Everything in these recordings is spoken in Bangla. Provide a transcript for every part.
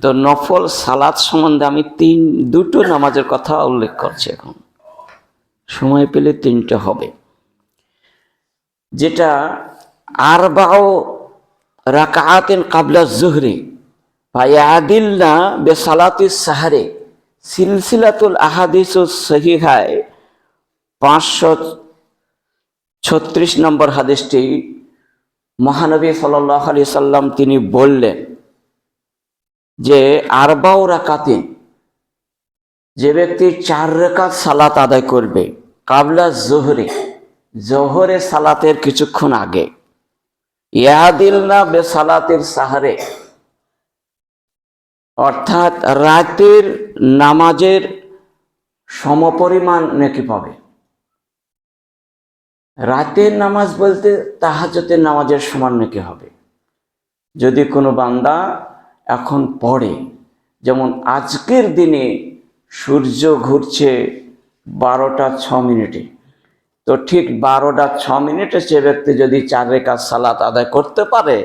তো নফল সালাত সম্বন্ধে আমি দুটো নামাজের কথা উল্লেখ করছি। এখন সময় পেলে তিনটে হবে, যেটা আরবাউ রাকাআতিন কাবলা যুহরি ফায়াদিলনা বিসালাতিস সাহরি, সিলসিলাতুল আহাদিসুস সহিহায় 536 নম্বর হাদিসটি মহানবী সাল্লাল্লাহু আলাইহি সাল্লাম তিনি বললেন যে আরবাউ রাকাতিন, যে ব্যক্তি 4 রাকাত সালাত আদায় করবে কাবলা যুহরি, জোহরে সালাতের কিছুক্ষণ আগে, ইয়াদিলনা বিসালাতির সাহরে, অর্থাৎ রাতের নামাজের সমপরিমাণ নেকি পাবে। রাতের নামাজ বলতে তাহাজ্জুদের নামাজের সমান নেকি হবে। যদি কোনো বান্দা এখন পড়ে, যেমন আজকের দিনে সূর্য ঘুরছে 12টা 6 মিনিটে, তো ঠিক 12টা 6 মিনিটে সে ব্যক্তি যদি 4 রাকাত সালাত আদায় করতে পারে,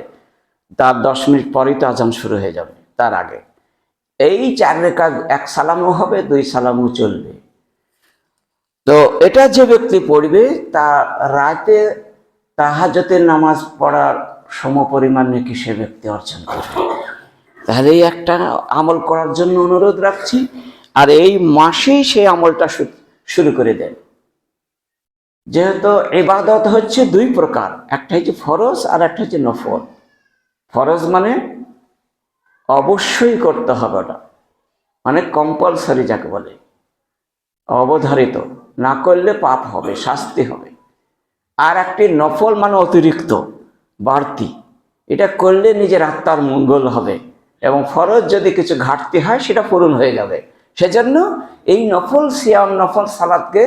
তার 10 মিনিট পরেই তো আজান শুরু হয়ে যাবে। তার আগে এই 4 রাকাত 1 সালামও হবে, 2 সালামও চলবে। তো এটা যে ব্যক্তি পড়বে তার রাতে তাহাজ্জুদের নামাজ পড়ার সমপরিমাণ নাকি সে ব্যক্তি অর্জন করবে। তাহলে এই একটা আমল করার জন্য অনুরোধ রাখছি। আর এই মাসেই সেই আমলটা শুরু করে দেন। যেহেতু ইবাদত হচ্ছে 2 প্রকার, একটা হচ্ছে ফরজ আর একটা হচ্ছে নফল। ফরজ মানে অবশ্যই করতে হবে, ওটা মানে কম্পালসারি যাকে বলে, অবধারিত, না করলে পাপ হবে, শাস্তি হবে। আর একটি নফল মানে অতিরিক্ত, বাড়তি, এটা করলে নিজের আত্মার মঙ্গল হবে এবং ফরজ যদি কিছু ঘাটতি হয় সেটা পূরণ হয়ে যাবে। সেজন্য এই নফল সিয়াম, নফল সালাতকে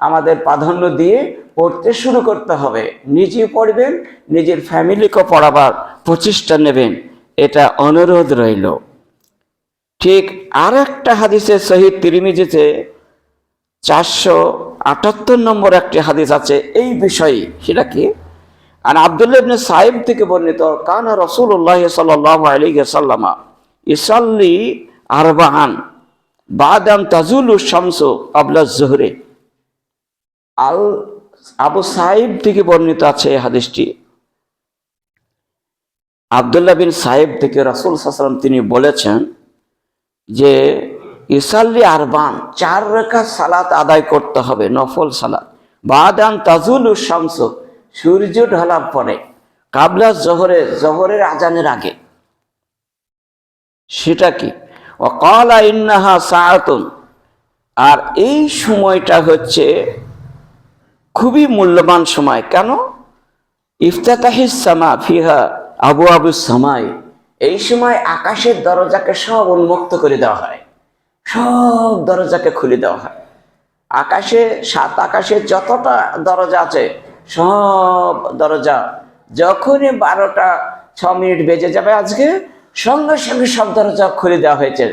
আমাদের প্রাধান্য দিয়ে পড়তে শুরু করতে হবে। নিজে পড়বেন, নিজের ফ্যামিলিকে পড়াবার প্রচেষ্টা নেবেন, এটা অনুরোধ রইল। ঠিক আর একটা হাদিসে সহিহ তিরমিজিতে 478 নম্বর একটি হাদিস আছে এই বিষয়ে। সেটা কি? আর আব্দুল্লাহ ইবনে সাইব থেকে বর্ণিত, কানা রাসূলুল্লাহ সাল্লাল্লাহু আলাইহি ওয়াসাল্লাম ইসাল্লি আরবাআন বাদাম তাজুলু শামসু ক্বাবলা যুহরি। আবু সাইব থেকে বর্ণিত আছে এই হাদিসটি। আব্দুল্লাহ বিন সাইব থেকে রাসূল সাল্লাল্লাহু আলাইহি ওয়াসাল্লাম তিনি বলেছেন যে ইসাল্লি আরবান, 4 রাকাত সালাত আদায় করতে হবে, নফল সালাত, বাদাম তাজুলু শামসু, সূর্য ঢলার পরে, কাবলা জোহরে, জোহরের আজানের আগে। সেটা কি? ওয়াকালা ইন্নাহা সাআতুন, আর এই সময়টা হচ্ছে খুবই মূল্যবান সময়। কেন? ইফতাতাহিস সামা ফিহা আবওয়াবুস সামাই, এই সময় আকাশের দরজাকে সব উন্মুক্ত করে দেওয়া হয়, সব দরজাকে খুলে দেওয়া হয়। আকাশে, 7 আকাশে যতটা দরজা আছে সব দরজা, যখনই 12টা 6 মিনিট বেজে যাবে আজকে, সঙ্গে সঙ্গে সব দরজা খুলে দেওয়া হয়েছে।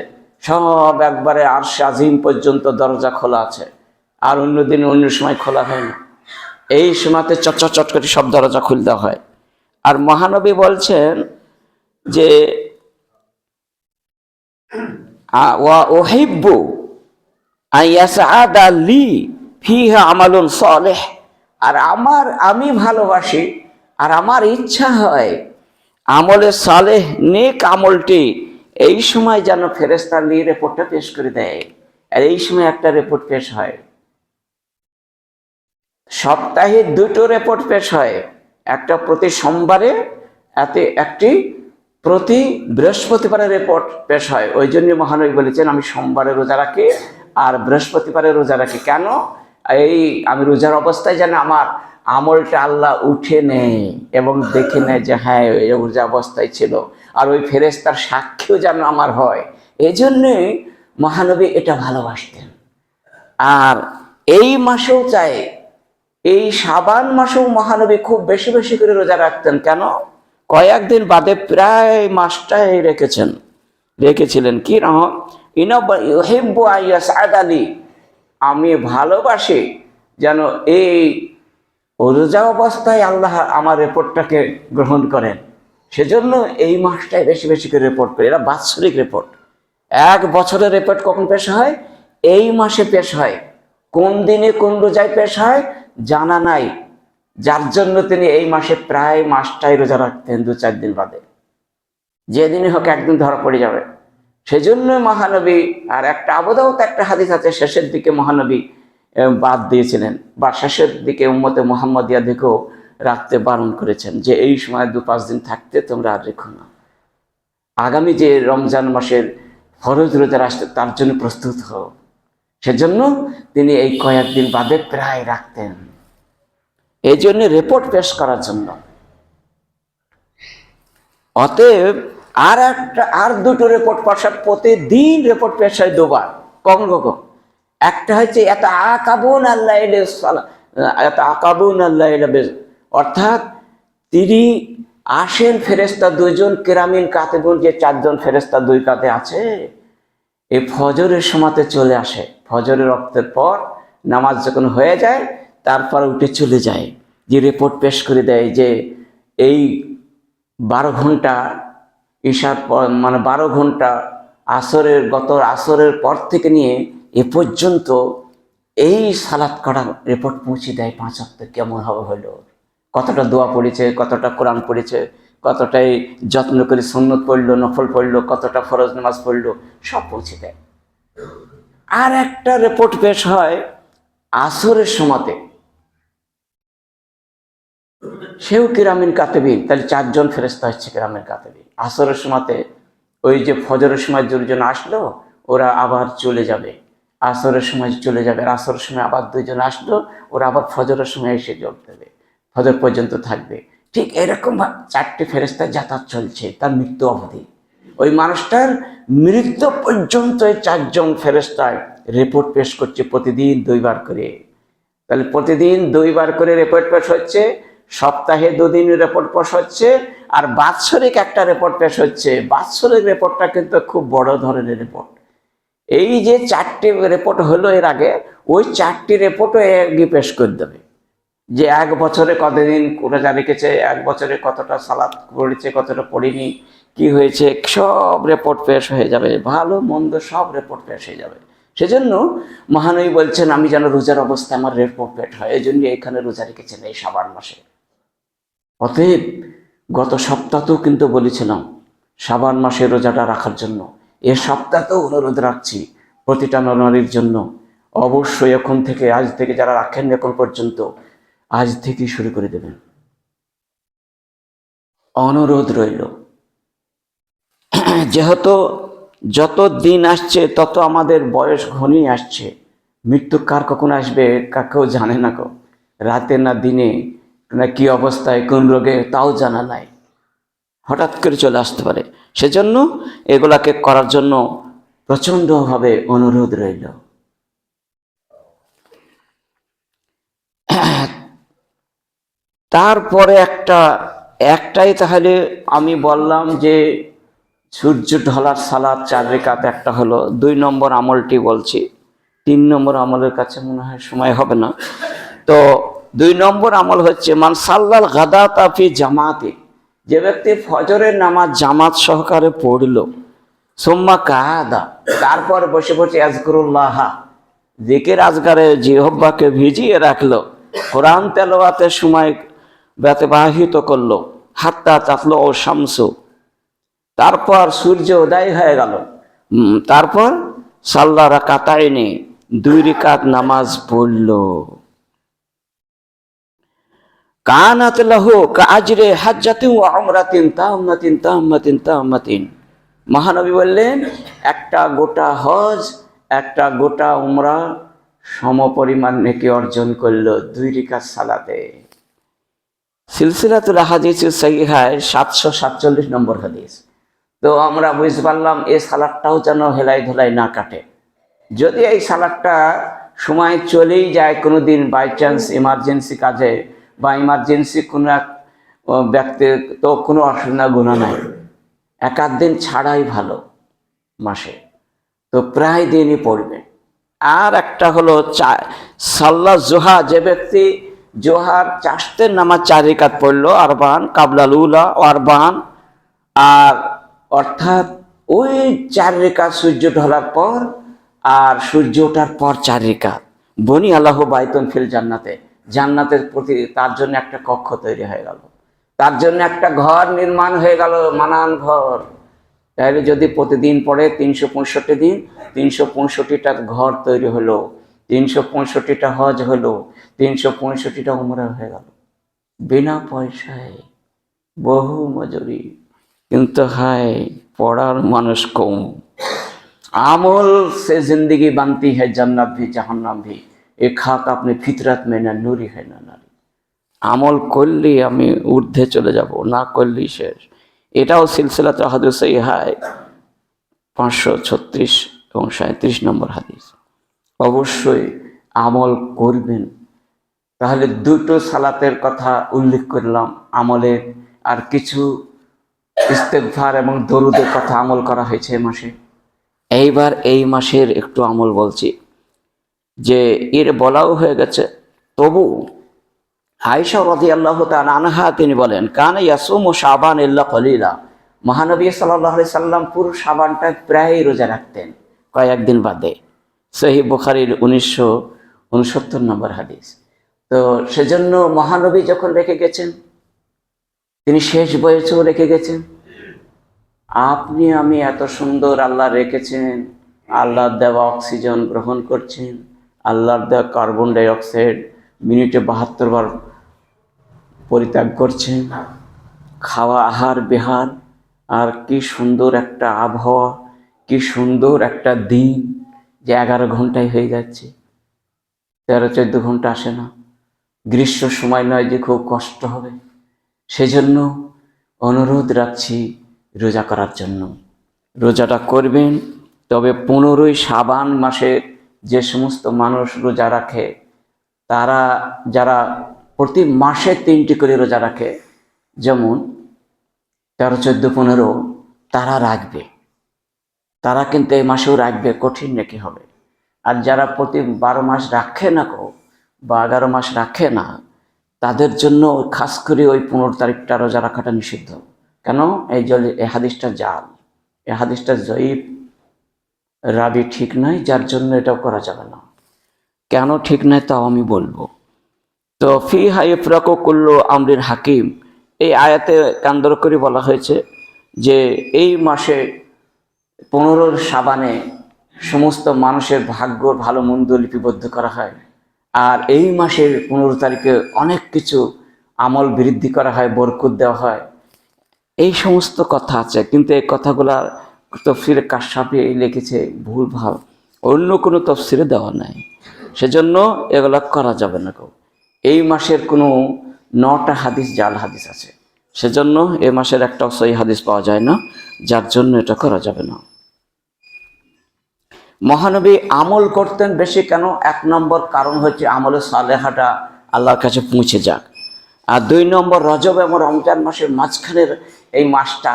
সব একবারে আরশ আজিম পর্যন্ত দরজা খোলা আছে। আর অন্য দিন অন্য সময় খোলা হয় না। এই সময়তে চট করে সব দরজা খুলে দেওয়া হয়। আর মহানবী বলছেন যে ওয়া উহিব্বু আইয়াসআদা লি ফিহা আমালুন সালেহ, আর আমি ভালোবাসি আর আমার ইচ্ছা হয় আমলে সালেহ, নেক আমলটি এই সময় যেন ফেরেশতা নিয়ে রিপোর্টটা পেশ করে দেয়। আর এই সময় একটা রিপোর্ট পেশ হয়, সপ্তাহে 2টো রিপোর্ট পেশ হয়, একটা প্রতি সোমবারে, একটি প্রতি বৃহস্পতিবারে রিপোর্ট পেশ হয়। ওই জন্য মহানবী বলেছেন আমি সোমবারে রোজা রাখি আর বৃহস্পতিবারে রোজা রাখি। কেন? এই আমি রোজার অবস্থায় যেন আমার আমলটা আল্লাহ উঠে নেয় এবং দেখে নেয় যে হ্যাঁ রোজা অবস্থায় ছিল, আর ওই ফেরেশতার সাক্ষীও যেন আমার হয়। এই জন্যই মহানবী এটা ভালোবাসতেন। আর এই মাসেও চাই, এই শাবান মাসেও মহানবী খুব বেশি বেশি করে রোজা রাখতেন। কেন? কয়েকদিন বাদে প্রায় মাসটাই রেখেছিলেন। কি না? ইউহিব্বু আইয়াসআদা লি, আমি ভালোবাসি যেন এই রোজা অবস্থায় আল্লাহ আমার রিপোর্টটাকে গ্রহণ করেন। সেজন্য এই মাসটাই বেশি বেশি করে রিপোর্ট করি। এরা বাৎসরিক রিপোর্ট। এক বছরের রিপোর্ট কখন পেশ হয়? এই মাসে পেশ হয়। কোন দিনে কোন রোজায় পেশ হয় জানা নাই, যার জন্য তিনি এই মাসে প্রায় মাসটাই রোজা রাখতেন, 2-4 দিন বাদে। যেদিনই হোক একদিন ধরা পড়ে যাবে। সেজন্য মহানবী, আর একটা আবু দাউদে একটা হাদিস আছে, শেষের দিকে মহানবী বাদ দিয়েছিলেন, বা শেষের দিকে উম্মতে মুহাম্মাদিয়া দিকেও রাখতে বারণ করেছেন, যে এই সময় 2-5 দিন থাকতে তোমরা আর রেখো না, আগামী যে রমজান মাসের ফরজ রোজার আসতে তার জন্য প্রস্তুত হও। সেজন্য তিনি এই কয়েকদিন বাদে প্রায় রাখতেন, এই জন্য রিপোর্ট পেশ করার জন্য। অতএব আর দুটো রিপোর্ট পেশ, প্রতিদিন রিপোর্ট পেশ হয় 2 বার। কখন কখন? একটা হচ্ছে এত আকাবুন আল্লাহ, অর্থাৎ তিনি আসেন ফেরেশতা 2 জন, কেরামিন কাতেবুন যে 4 জন ফেরেশতা 2 কাঁধে আছে, এই ফজরের সময়তে চলে আসে। ফজরের রক্তের পর নামাজ যখন হয়ে যায় তারপর উঠে চলে যায়, যে রিপোর্ট পেশ করে দেয় যে এই 12 ঘন্টা ঈশার পর, মানে 12 ঘন্টা গত আসরের পর থেকে নিয়ে এ পর্যন্ত এই সালাত করা রিপোর্ট পৌঁছে দেয়। 5 ওয়াক্ত কেমন হবে হলো, কতটা দোয়া পড়েছে, কতটা কোরআন পড়েছে, কতটাই যত্ন করে সুন্নত পড়লো, নফল পড়লো, কতটা ফরজ নামাজ পড়লো, সব পৌঁছে দেয়। আর একটা রিপোর্ট পেশ হয় আসরের সময়তে, সেও কিরামিন কাতেবিন, তাহলে 4 জন ফেরেশতা হচ্ছে কিরামিন কাতেবিন। আসরের সময়তে ওই যে ফজরের সময় 2 জন আসলো, ওরা আবার চলে যাবে, আসরের সময় চলে যাবে, আর আসরের সময় আবার 2 জন আসলো, ওরা আবার ফজরের সময় এসে যোগ দেবে, ফজর পর্যন্ত থাকবে। ঠিক এরকম 4টি ফেরেশতা যাতায়াত চলছে তার মৃত্যু অবধি। ওই মানুষটার মৃত্যু পর্যন্ত এই 4 জন ফেরেশতায় রিপোর্ট পেশ করছে প্রতিদিন 2 বার করে। তাহলে প্রতিদিন 2 বার করে রিপোর্ট পেশ হচ্ছে, সপ্তাহে 2 দিন রিপোর্ট পেশ হচ্ছে, আর বাৎসরিক একটা রিপোর্ট পেশ হচ্ছে। বাৎসরিক রিপোর্টটা কিন্তু খুব বড় ধরনের রিপোর্ট। এই যে 4টি রিপোর্ট হলো এর আগে, ওই 4টি রিপোর্টও একই পেশ করে দেবে, যে 1 বছরে কতদিন রোজা রেখেছে, 1 বছরে কতটা সালাত পড়েছে, কতটা পড়েনি, কি হয়েছে, সব রিপোর্ট পেশ হয়ে যাবে, ভালো মন্দ সব রিপোর্ট পেশ হয়ে যাবে। সেজন্য মহানবী বলছেন, আমি যেন রোজার অবস্থায় আমার রিপোর্ট পেশ হয়, এই জন্য এখানে রোজা রেখেছেন এই শাবান মাসে। অতএব গত সপ্তাহতেও কিন্তু বলেছিলাম শাবান মাসে রোজাটা রাখার জন্য, এ সপ্তাহতেও অনুরোধ রাখছি প্রতিটা নারীর জন্য, অবশ্যই এখন থেকে, আজ থেকে যারা রাখেন এখন পর্যন্ত, আজ থেকেই শুরু করে দেবেন, অনুরোধ রইল। যেহেতু যত দিন আসছে তত আমাদের বয়স ঘনিয়ে আসছে, মৃত্যু কার কখন আসবে কাকেও জানে না, রাতে না দিনে না কি অবস্থায় কোন রোগে তাও জানা নাই, হঠাৎ করে চলে আসতে পারে। সেজন্য এগুলাকে করার জন্য প্রচণ্ডভাবে অনুরোধ রইল। তারপরে একটাই তাহলে আমি বললাম যে সূর্য ঢলার সালাত 4 রাকাত একটা হলো। 2 নম্বর আমলটি বলছি, 3 নম্বর আমলের কাছে মনে হয় সময় হবে না। তো 2 নম্বর আমল হচ্ছে মান সাল্লাল গাদাতা ফি জামাতে, যে ব্যক্তি ফজরের নামাজ জামাত সহকারে পড়ল, সুম্মা কাদা, তারপর বসে বসে আযকুরুল্লাহ, জিকির আজগারে জিহ্বাকে ভিজিয়ে রাখলো, কোরআন তেলাওয়াতের সময় ব্যতিবাহিত করলো, হাত্তা তাতলু ও শামসু, তারপর সূর্য উদয় হয়ে গেল, তারপর সাল্লা রাকাতাইনি, 2 রাকাত নামাজ পড়ল, কানাত লাহু কাআজরি হাজ্জাতিন ওয়া উমরাতিন তাম্মাতিন তাম্মাতিন তাম্মাতিন। মহানবী বললেন, একটা গোটা হজ, একটা গোটা উমরা সমপরিমাণ নেকি অর্জন করলো 2 রাকাত সালাতে। সিলসিলাতুল আহাদিস সহিহায় 747 নম্বর হাদিস। তো আমরা বুঝতে পারলাম এই সালাদটাও যেন হেলাই ধুলাই না কাটে। যদি এই সালাদটা সময় চলেই যায় কোনো দিন, বাই চান্স ইমার্জেন্সি কাজে বা ইমার্জেন্সি কোনো এক ব্যক্তির, তো কোনো অসুবিধা গুণা নাই, 1-8 দিন ছাড়াই ভালো মাসে, তো প্রায় দিনই পড়বে। আর একটা হলো সাল্লা জোহা, যে ব্যক্তি জোহার চাষতের নামাজ 4 রাকাত পড়লো, আরবান কাবলাল উলা ও আরবান, আর অর্থাৎ ওই 4 রেখাত সূর্য ঢলার পর আর সূর্য ওঠার পর 4 রেখাত বনি আল্লাহ বাইতুন ফিল জান্নাতে, জান্নাতের প্রতি তার জন্য একটা কক্ষ তৈরি হয়ে গেল, তার জন্য একটা ঘর নির্মাণ হয়ে গেল, মানান ঘর। তাহলে যদি প্রতিদিন পড়ে 365 দিন, 365টা ঘর তৈরি হলো, 365টা হজ হলো, 365টা উমরা হয়ে গেল বিনা পয়সায়, বহু মজুরি। কিন্তু হায়, পড়ার মানুষ কম। আমল से जिंदगी बनती है जन्नत भी जहन्नम भी, এ খাক আপনি ফিতরাত में ना नूरी है ना नारी। আমল করলেই আমি ঊর্ধ্বে চলে যাব, না করলেই শেষ। এটাও সিলসিলাতুল হাদিস সহিহায় 536 এবং 37 নম্বর হাদিস। অবশ্যই আমল করবেন। তাহলে দুটো সালাতের কথা উল্লেখ করলাম আমলের, আর কিছু ইস্তেগফার এবং দরুদের কথা আমল করা হয়েছে এই মাসে। এইবার এই মাসের একটু আমল বলছি, যে এর বলাও হয়ে গেছে, তবু আয়েশা রাদিয়াল্লাহু তাআলা আনহা তিনি বলেন, কানা ইয়াসুমু শাবান ইল্লা কলিলা, মহানবী সাল্লাল্লাহু আলাইহি সাল্লাম পুরো শাবানটা প্রায় রোজা রাখতেন, কয়েকদিন বাদে। সহিহ বুখারীর 1969 নম্বর হাদিস। তো সেজন্য মহানবী যখন রেখে গেছেন, তিনি শেষ বয়সেও রেখে গেছেন। আপনি আমি এত সুন্দর আল্লাহ রেখেছেন, আল্লাহর দেওয়া অক্সিজেন গ্রহণ করছেন, আল্লাহর দেওয়া কার্বন ডাই অক্সাইড মিনিটে 72 বার পরিত্যাগ করছেন, খাওয়া আহার বিহার, আর কি সুন্দর একটা আবহাওয়া, কি সুন্দর একটা দিন, যে 11 ঘন্টায় হয়ে যাচ্ছে, 13-14 ঘন্টা আসে না। গ্রীষ্ম সময় নয় যে খুব কষ্ট হবে। সেজন্য অনুরোধ রাখছি রোজা করার জন্য। রোজাটা করবেন, তবে 15ই শাবান মাসে যে সমস্ত মানুষ রোজা রাখে, তারা যারা প্রতি মাসে 3টি করে রোজা রাখে, যেমন 13, 14, 15, তারা রাখবে, তারা কিন্তু এই মাসেও রাখবে, কঠিন নাকি হবে। আর যারা প্রতি 12 মাস রাখে না বা 11 মাস রাখে না, তাদের জন্য খাস করে ওই 15 তারিখটা রোজা রাখাটা নিষিদ্ধ। কেন? এই হাদিসটা জাল, এই হাদিসটা জয়ীফ, রাবি ঠিক নয়, যার জন্য এটাও করা যাবে না। কেন ঠিক নয় তাও আমি বলবো। তো ফিহা ইফরাকু কুল্লু আমরিন হাকিম, এই আয়াতে কেন্দ্র করে বলা হয়েছে যে এই মাসে 15 শাবানে সমস্ত মানুষের ভাগ্য ভালো মন্দ লিপিবদ্ধ করা হয়, আর এই মাসের 15 তারিখে অনেক কিছু আমল বৃদ্ধি করা হয়, বরকত দেওয়া হয়। এই সমস্ত কথা আছে, কিন্তু এই কথাগুলা তফসিরে কাশফে লিখেছে ভুলভাল, অন্য কোনো তফসিরে দেওয়া নাই। সেজন্য এগুলা করা যাবে না। এই মাসের কোনো 9টা হাদিস জাল হাদিস আছে, সেজন্য এই মাসের একটাও সহি হাদিস পাওয়া যায় না, যার জন্য এটা করা যাবে না। মহানবী আমল করতেন বেশি কেন? 1 নম্বর কারণ হচ্ছে আমলে সালেহাটা আল্লাহর কাছে পৌঁছে যাক। আর 2 নম্বর, রজব এবং রমজান মাসের মাঝখানের এই মাসটা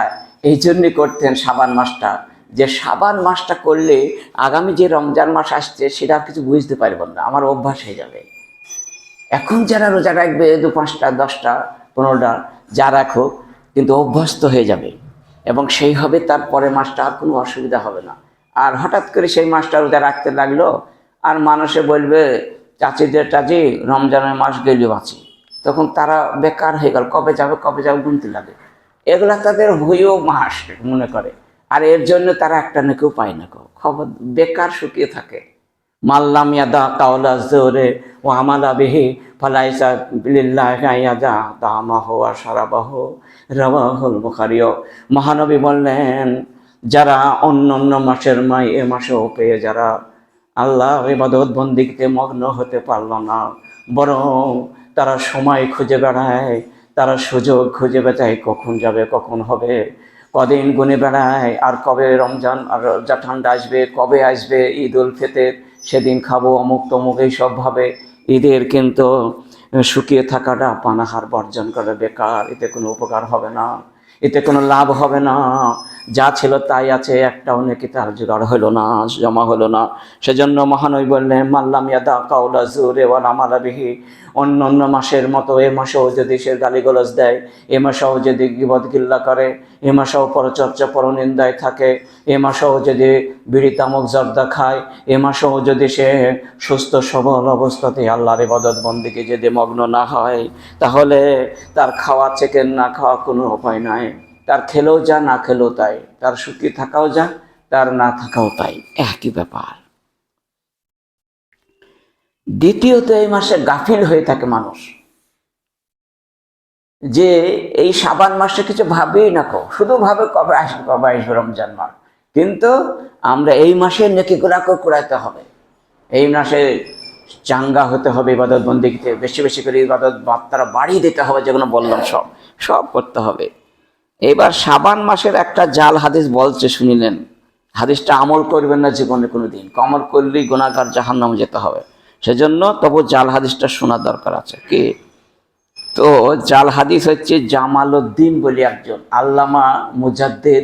এই জন্যই করতেন, শাবান মাসটা, যে শাবান মাসটা করলে আগামী যে রমজান মাস আসছে সেটা কিছু বুঝতে পারবেন না, আমার অভ্যাস হয়ে যাবে। এখন যারা রোজা রাখবে 2, 5টা, 10টা, 15টা, যা রাখো, কিন্তু অভ্যস্ত হয়ে যাবে, এবং সেই হবে তার পরের মাসটা আর কোনো অসুবিধা হবে না। আর হঠাৎ করে সেই মাসটা রোজা রাখতে লাগলো, আর মানুষে বলবে চাচিদের চাচি রমজানের মাস গেলে বাঁচি, তখন তারা বেকার হয়ে গেল, কবে যাবে গুনতে লাগে। এগুলা তাদের হইও মাস মনে করে, আর এর জন্য তারা একটা না কেউ পায় না, খবর বেকার শুকিয়ে থাকে। মাল্লাম ইয়াদা কাওলা জোরে ও আমালা বিহি ফালাইসা লিল্লাহি ইয়াদা তামাহু ওয়া শারাবাহু, রাওয়াহুল বুখারী। মহানবী বললেন, যারা অন্য মাসের মাই এ মাসেও পেয়ে যারা আল্লাহর ইবাদত বন্দেগীতে মগ্ন হতে পারল না, বরং তারা সময় খুঁজে বেড়ায়, তারা সুযোগ খুঁজে বেড়ায়, কখন যাবে কখন হবে, কদিন গুনে বেড়ায়, আর কবে রমজান আর রোজা ঠান্ডা আসবে, কবে আসবে ঈদ উল ফিতর, সেদিন খাবো অমুক তমুক, এইসবভাবে ঈদের কিন্তু শুকিয়ে থাকাটা পানাহার বর্জন করে বেকার, এতে কোনো উপকার হবে না, এতে কোনো লাভ হবে না। যা ছিল তাই আছে, একটাও নাকি তার জোগাড় হলো না, জমা হলো না। সেজন্য মহানবী বললেন, মাল্লাম ইয়াদা কাওলা জুরে ওয়াল আমালা বিহি অন্য অন্য মাসের মতো এ মাসেও যদি সে গালিগালাজ দেয়, এ মাসেও যদি গীবত গিল্লা করে, এ মাসেও পরচর্চা পরনিন্দায় থাকে, এ মাসেও যদি বিড়ি তামাক জর্দা খায়, এ মাসেও যদি সে সুস্থ সবল অবস্থাতে আল্লাহর ইবাদত বন্দেগী যদি মগ্ন না হয়, তাহলে তার খাওয়া থেকে না খাওয়া কোনো উপায় নাই। তার খেলেও যা, না খেলেও তাই, তার সুখী থাকাও যা, তার না থাকাও তাই, একই ব্যাপার। দ্বিতীয়ত, এই মাসে গাফিল হয়ে থাকে মানুষ, যে এই শাবান মাসে কিছু ভাবেই না, শুধু ভাবে কবে আসবে রমজান মাস। কিন্তু আমরা এই মাসে নেকিগুলাকে কুড়াইতে হবে, এই মাসে চাঙ্গা হতে হবে, ইবাদত বন্দেগীতে বেশি বেশি করে ইবাদত মাত্রা বাড়িয়ে দিতে হবে, যেগুলো বললাম সব করতে হবে। এবার শাবান মাসের একটা জাল হাদিস বলছে, শুনিলেন? হাদিসটা আমল করবেন না জীবনে কোনো দিন, আমল করলেই গুনাহগার জাহান্নামে যেতে হবে। সেজন্য তবু জাল হাদিসটা শোনা দরকার আছে। কি? তো জাল হাদিস হচ্ছে জামালউদ্দিন বলে একজন আল্লামা মুজাদ্দিদ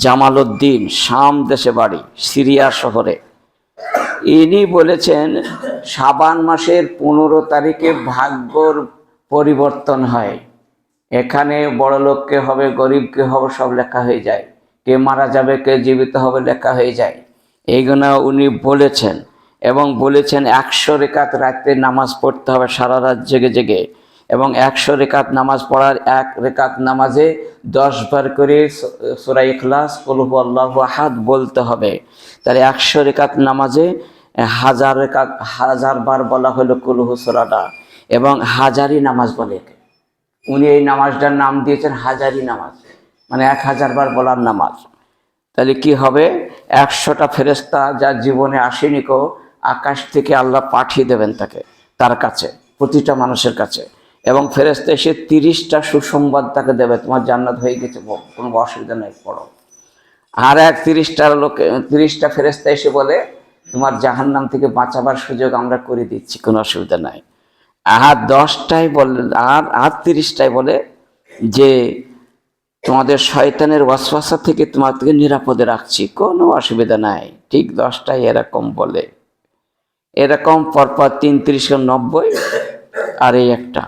জামালউদ্দিন, শাম দেশে বাড়ি, সিরিয়া শহরে। ইনি বলেছেন শাবান মাসের 15 তারিখে ভাগ্যর পরিবর্তন হয়। এখানে বড় লোককে হবে, গরিবকে হবে, সব লেখা হয়ে যায়। কে মারা যাবে, কে জীবিত হবে, লেখা হয়ে যায়। এইগুলো উনি বলেছেন, এবং বলেছেন 100 রেকাত রাতে নামাজ পড়তে হবে সারা রাত জেগে জেগে, এবং 100 রেকাত নামাজ পড়ার 1 রেকাত নামাজে 10 বার করে সূরা ইখলাস, কুল হুয়াল্লাহু আহাদ বলতে হবে। তাহলে 100 রেকাত নামাজে 1000 বার বলা হলো কুল হু সূরাটা, এবং হাজারি নামাজ বলে। উনি এই নামাজটার নাম দিয়েছেন হাজারি নামাজ, মানে 1000 বার বলার নামাজ। তাহলে কি হবে? 100টা ফেরেশতা যার জীবনে আসেনি কো, আকাশ থেকে আল্লাহ পাঠিয়ে দেবেন তার কাছে, প্রতিটা মানুষের কাছে, এবং ফেরেশতা এসে 30টা সুসংবাদ তাকে দেবে, তোমার জান্নাত হয়ে গেছে, কোনো অসুবিধা নেই, পড়ো। আর এক 30টা ফেরেশতা এসে বলে, তোমার জাহান্নাম থেকে বাঁচাবার সুযোগ আমরা করে দিচ্ছি, কোনো অসুবিধা নাই। আর 10টাই বলে, আর 30টাই বলে যে তোমাদের শয়তানের ওয়াসওয়াসা থেকে তোমাকে নিরাপদে রাখছি, কোনো অসুবিধা নাই। ঠিক 10টাই এরকম বলে, এরকম পরপর 3390, আর এই একটা।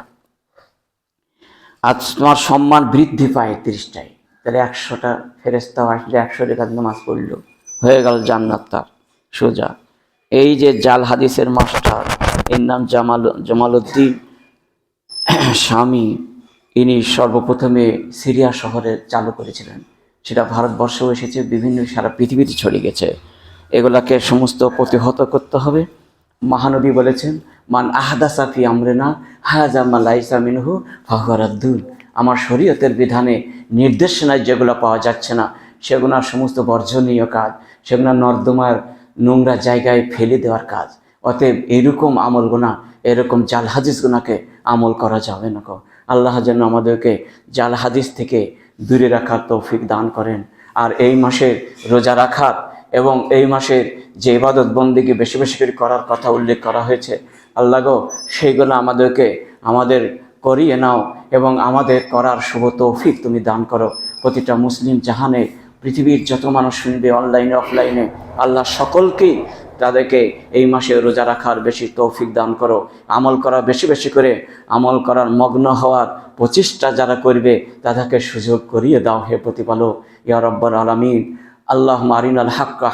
আজ তোমার সম্মান বৃদ্ধি পায় 30টায়। তাহলে 100টা ফেরেশতা আসলে 100 রেকাত নামাজ পড়লো, হয়ে গেল জান্নাত তার সোজা। এই যে জাল হাদিসের মাস্টার, এর নাম জামালউদ্দিন শামী, ইনি সর্বপ্রথমে সিরিয়া শহরে চালু করেছিলেন। সেটা ভারতবর্ষেও এসেছে, বিভিন্ন সারা পৃথিবীতে ছড়িয়ে গেছে। এগুলাকে সমস্ত প্রতিহত করতে হবে। মহানবী বলেছেন, মান আহদাসা ফি আমরিনা হাযা মা লাইসা মিনহু ফাহুয়া রাদ্দুন। আমার শরীয়তের বিধানে নির্দেশনায় যেগুলো পাওয়া যাচ্ছে না, সেগুলো সমস্ত বর্জনীয় কাজ, সেগুলো নর্দমার নোংরা জায়গায় ফেলে দেওয়ার কাজ। অতএব এরকম আমলগুনা, এরকম জাল হাদিসগুনাকে আমল করা যাবে না। আল্লাহ যেন আমাদেরকে জাল হাদিস থেকে দূরে রাখার তৌফিক দান করেন। আর এই মাসের রোজা রাখার এবং এই মাসের যে ইবাদত বন্দেগী বেশি বেশি করে করার কথা উল্লেখ করা হয়েছে, আল্লাহ গো, সেইগুলো আমাদের করিয়ে নাও, এবং আমাদের করার শুভ তৌফিক তুমি দান করো। প্রতিটা মুসলিম জাহানে, পৃথিবীর যত মানুষ শুনবে অনলাইনে অফলাইনে, আল্লাহ সকলকেই তাদেরকে এই মাসে রোজা রাখার বেশি তৌফিক দান করো। আমল করা বেশি বেশি করে আমল করার মগ্ন হওয়ার প্রচেষ্টা যারা করবে, তাদেরকে সুযোগ করিয়ে দাও হে প্রতিপালক, ইয়া রব্বাল আলামিন। আল্লাহুম্মা আরিনাল হাক্কা